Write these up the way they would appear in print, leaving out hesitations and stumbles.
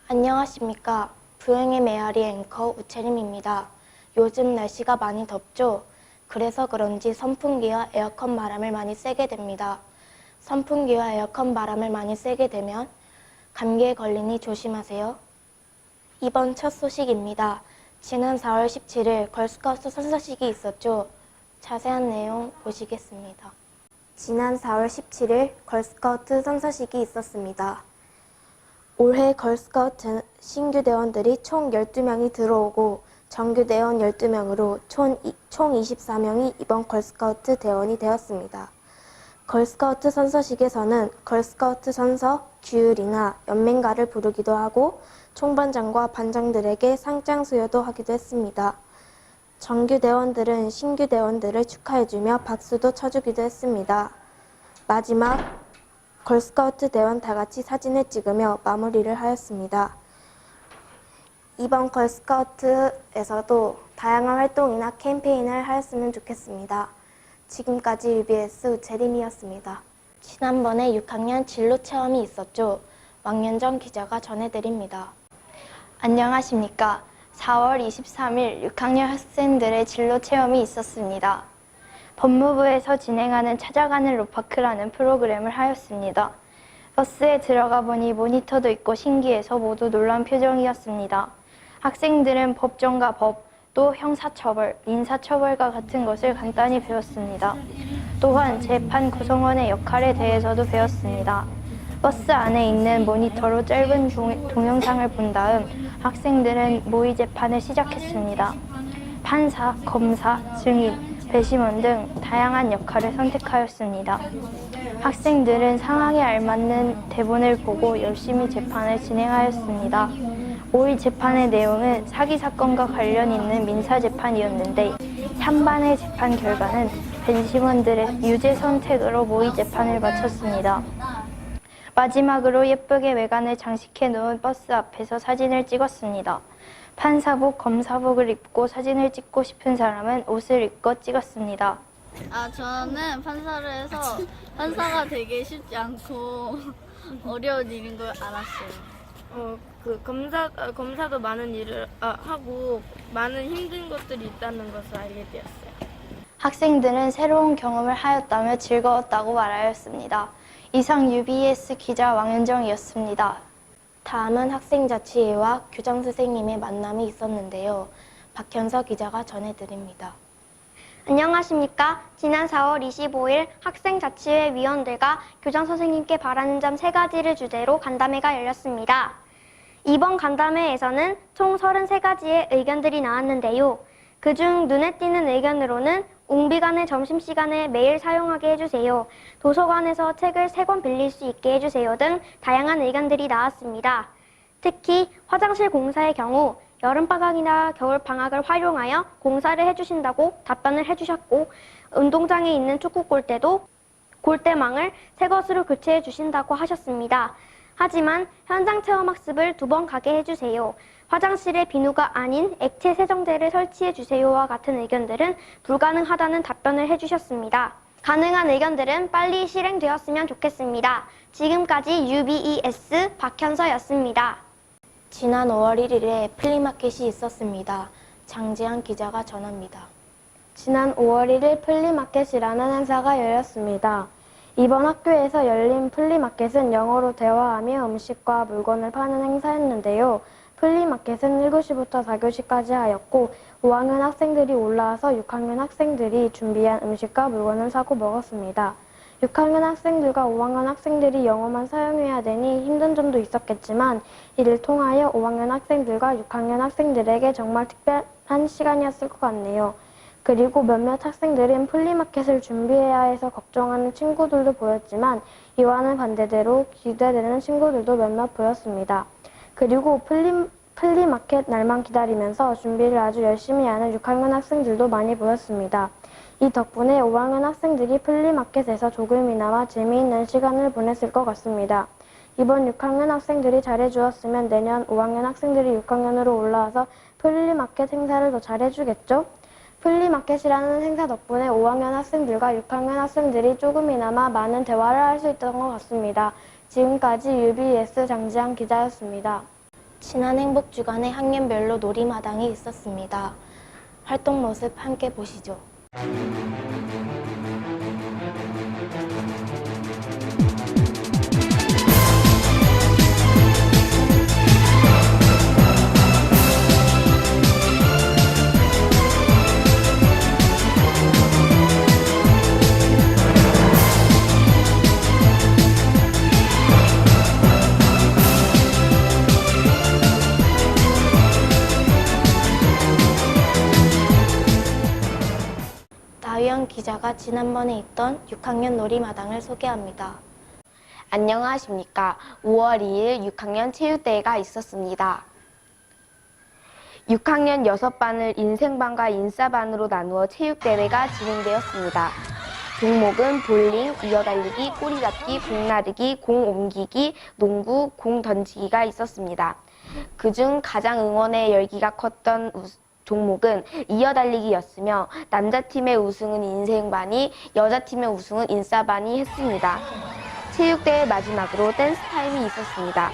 안녕하십니까. 부행의 메아리 앵커 우채림입니다. 요즘 날씨가 많이 덥죠? 그래서 그런지 선풍기와 에어컨 바람을 많이 쐬게 됩니다. 선풍기와 에어컨 바람을 많이 쐬게 되면 감기에 걸리니 조심하세요. 이번 첫 소식입니다. 지난 4월 17일 걸스카우트 선서식이 있었죠? 자세한 내용 보시겠습니다. 지난 4월 17일 걸스카우트 선서식이 있었습니다. 올해 걸스카우트 신규 대원들이 총 12명이 들어오고 정규 대원 12명으로 총 24명이 이번 걸스카우트 대원이 되었습니다. 걸스카우트 선서식에서는 걸스카우트 선서, 규율이나 연맹가를 부르기도 하고 총반장과 반장들에게 상장 수여도 하기도 했습니다. 정규 대원들은 신규 대원들을 축하해주며 박수도 쳐주기도 했습니다. 마지막 걸스카우트 대원 다같이 사진을 찍으며 마무리를 하였습니다. 이번 걸스카우트에서도 다양한 활동이나 캠페인을 하였으면 좋겠습니다. 지금까지 UBS 우채림이었습니다. 지난번에 6학년 진로 체험이 있었죠? 왕연정 기자가 전해드립니다. 안녕하십니까. 4월 23일 6학년 학생들의 진로 체험이 있었습니다. 법무부에서 진행하는 찾아가는 로파크라는 프로그램을 하였습니다. 버스에 들어가 보니 모니터도 있고 신기해서 모두 놀란 표정이었습니다. 학생들은 법정과 법, 또 형사처벌, 인사처벌과 같은 것을 간단히 배웠습니다. 또한 재판 구성원의 역할에 대해서도 배웠습니다. 버스 안에 있는 모니터로 짧은 동영상을 본 다음 학생들은 모의 재판을 시작했습니다. 판사, 검사, 증인, 배심원 등 다양한 역할을 선택하였습니다. 학생들은 상황에 알맞는 대본을 보고 열심히 재판을 진행하였습니다. 모의 재판의 내용은 사기 사건과 관련 있는 민사재판이었는데 찬반의 재판 결과는 배심원들의 유죄 선택으로 모의 재판을 마쳤습니다. 마지막으로 예쁘게 외관을 장식해 놓은 버스 앞에서 사진을 찍었습니다. 판사복, 검사복을 입고 사진을 찍고 싶은 사람은 옷을 입고 찍었습니다. 저는 판사를 해서 판사가 되게 쉽지 않고 어려운 일인 걸 알았어요. 검사도 많은 일을 하고 많은 힘든 것들이 있다는 것을 알게 되었어요. 학생들은 새로운 경험을 하였다며 즐거웠다고 말하였습니다. 이상 UBS 기자 왕은정이었습니다. 다음은 학생자치회와 교장선생님의 만남이 있었는데요. 박현서 기자가 전해드립니다. 안녕하십니까. 지난 4월 25일 학생자치회 위원들과 교장선생님께 바라는 점 3가지를 주제로 간담회가 열렸습니다. 이번 간담회에서는 총 33가지의 의견들이 나왔는데요. 그중 눈에 띄는 의견으로는 웅비간의 점심시간에 매일 사용하게 해주세요. 도서관에서 책을 3권 빌릴 수 있게 해주세요 등 다양한 의견들이 나왔습니다. 특히 화장실 공사의 경우 여름방학이나 겨울방학을 활용하여 공사를 해주신다고 답변을 해주셨고 운동장에 있는 축구 골대도 골대망을 새 것으로 교체해 주신다고 하셨습니다. 하지만 현장 체험 학습을 2번 가게 해주세요. 화장실에 비누가 아닌 액체 세정제를 설치해 주세요와 같은 의견들은 불가능하다는 답변을 해주셨습니다. 가능한 의견들은 빨리 실행되었으면 좋겠습니다. 지금까지 UBES 박현서였습니다. 지난 5월 1일에 플리마켓이 있었습니다. 장지한 기자가 전합니다. 지난 5월 1일 플리마켓이라는 행사가 열렸습니다. 이번 학교에서 열린 플리마켓은 영어로 대화하며 음식과 물건을 파는 행사였는데요. 플리마켓은 1교시부터 4교시까지 하였고 5학년 학생들이 올라와서 6학년 학생들이 준비한 음식과 물건을 사고 먹었습니다. 6학년 학생들과 5학년 학생들이 영어만 사용해야 되니 힘든 점도 있었겠지만 이를 통하여 5학년 학생들과 6학년 학생들에게 정말 특별한 시간이었을 것 같네요. 그리고 몇몇 학생들은 플리마켓을 준비해야 해서 걱정하는 친구들도 보였지만 이와는 반대대로 기대되는 친구들도 몇몇 보였습니다. 그리고 플리마켓 날만 기다리면서 준비를 아주 열심히 하는 6학년 학생들도 많이 보였습니다. 이 덕분에 5학년 학생들이 플리마켓에서 조금이나마 재미있는 시간을 보냈을 것 같습니다. 이번 6학년 학생들이 잘해주었으면 내년 5학년 학생들이 6학년으로 올라와서 플리마켓 행사를 더 잘해주겠죠? 플리마켓이라는 행사 덕분에 5학년 학생들과 6학년 학생들이 조금이나마 많은 대화를 할 수 있던 것 같습니다. 지금까지 UBS 장지한 기자였습니다. 지난 행복 주간에 학년별로 놀이마당이 있었습니다. 활동 모습 함께 보시죠. 나유현 기자가 지난번에 있던 6학년 놀이마당을 소개합니다. 안녕하십니까. 5월 2일 6학년 체육대회가 있었습니다. 6학년 6반을 인생반과 인싸반으로 나누어 체육대회가 진행되었습니다. 종목은 볼링, 이어달리기, 꼬리잡기, 공 나르기, 공 옮기기, 농구, 공 던지기가 있었습니다. 그중 가장 응원의 열기가 컸던 종목은 이어달리기였으며 남자팀의 우승은 인생반이, 여자팀의 우승은 인싸반이 했습니다. 체육대회 마지막으로 댄스 타임이 있었습니다.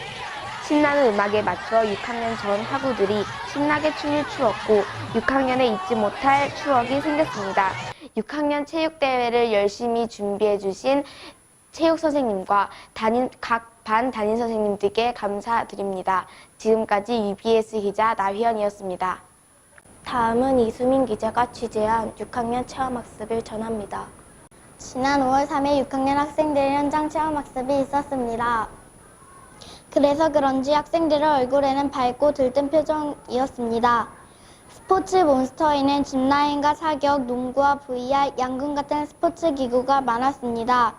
신나는 음악에 맞춰 6학년 전 학우들이 신나게 춤을 추었고 6학년에 잊지 못할 추억이 생겼습니다. 6학년 체육대회를 열심히 준비해 주신 체육 선생님과 각 반 담임 선생님들께 감사드립니다. 지금까지 UBS 기자 나휘연이었습니다. 다음은 이수민 기자가 취재한 6학년 체험학습을 전합니다. 지난 5월 3일 6학년 학생들의 현장 체험학습이 있었습니다. 그래서 그런지 학생들의 얼굴에는 밝고 들뜬 표정이었습니다. 스포츠 몬스터에는 짚라인과 사격, 농구와 VR, 양궁 같은 스포츠 기구가 많았습니다.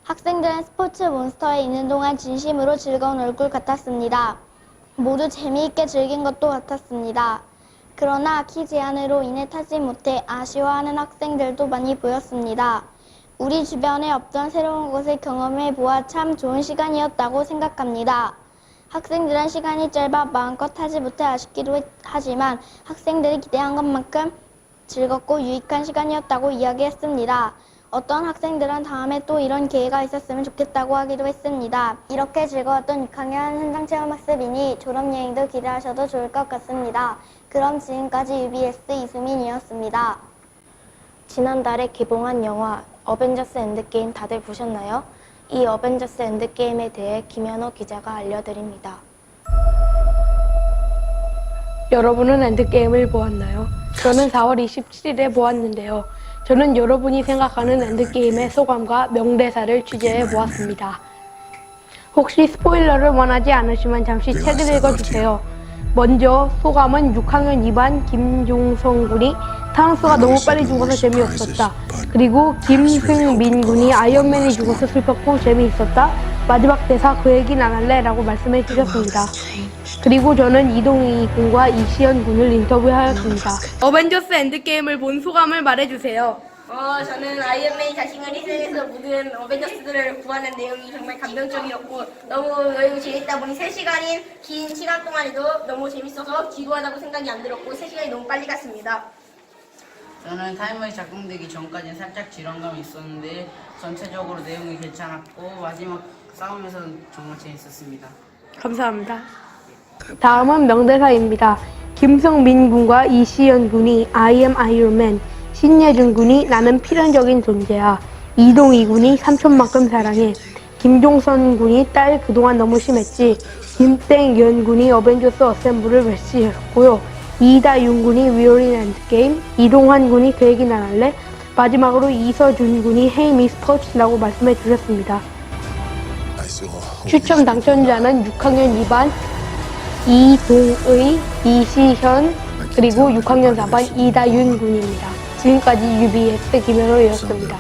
학생들은 스포츠 몬스터에 있는 동안 진심으로 즐거운 얼굴 같았습니다. 모두 재미있게 즐긴 것도 같았습니다. 그러나 키 제한으로 인해 타지 못해 아쉬워하는 학생들도 많이 보였습니다. 우리 주변에 없던 새로운 것을 경험해 보아 참 좋은 시간이었다고 생각합니다. 학생들은 시간이 짧아 마음껏 타지 못해 아쉽기도 하지만 학생들이 기대한 것만큼 즐겁고 유익한 시간이었다고 이야기했습니다. 어떤 학생들은 다음에 또 이런 기회가 있었으면 좋겠다고 하기도 했습니다. 이렇게 즐거웠던 6학년 현장 체험학습이니 졸업여행도 기대하셔도 좋을 것 같습니다. 그럼 지금까지 UBS 이수민이었습니다. 지난달에 개봉한 영화 어벤져스 엔드게임 다들 보셨나요? 이 어벤져스 엔드게임에 대해 김현호 기자가 알려드립니다. 여러분은 엔드게임을 보았나요? 저는 4월 27일에 보았는데요. 저는 여러분이 생각하는 엔드게임의 소감과 명대사를 취재해 보았습니다. 혹시 스포일러를 원하지 않으시면 잠시 책을 읽어주세요. 먼저 소감은 6학년 2반 김종성 군이 타노스가 너무 빨리 죽어서 재미없었다. 그리고 김승민 군이 아이언맨이 죽어서 슬펐고 재미있었다. 마지막 대사 그 얘기는 안 할래 라고 말씀해 주셨습니다. 그리고 저는 이동희 군과 이시연 군을 인터뷰하였습니다. 어벤져스 엔드게임을 본 소감을 말해주세요. 저는 아이언맨이 자신을 희생해서 모든 어벤져스들을 구하는 내용이 정말 감동적이었고 너무 재밌다 보니 3시간인 긴 시간 동안에도 너무 재밌어서 지루하다고 생각이 안 들었고 3시간이 너무 빨리 갔습니다. 저는 타이머에 작동되기 전까지는 살짝 지루함이 있었는데 전체적으로 내용이 괜찮았고 마지막 싸움에서는 정말 재밌었습니다. 감사합니다. 다음은 명대사입니다. 김성민 군과 이시연 군이 I am Iron Man, 신예준 군이 나는 필연적인 존재야, 이동희 군이 삼촌만큼 사랑해, 김종선 군이 딸 그동안 너무 심했지, 김땡연 군이 어벤져스 어셈블을 외치셨고요. 이다윤 군이 위올린 엔드게임, 이동환 군이 그 얘기는 안 할래, 마지막으로 이서준 군이 Hey Miss Poach라고 말씀해 주셨습니다. 추첨 당첨자는 6학년 2반 이동의, 이시현, 그리고 6학년 4반 이다윤 군입니다. 지금까지 UBS 김현호였습니다.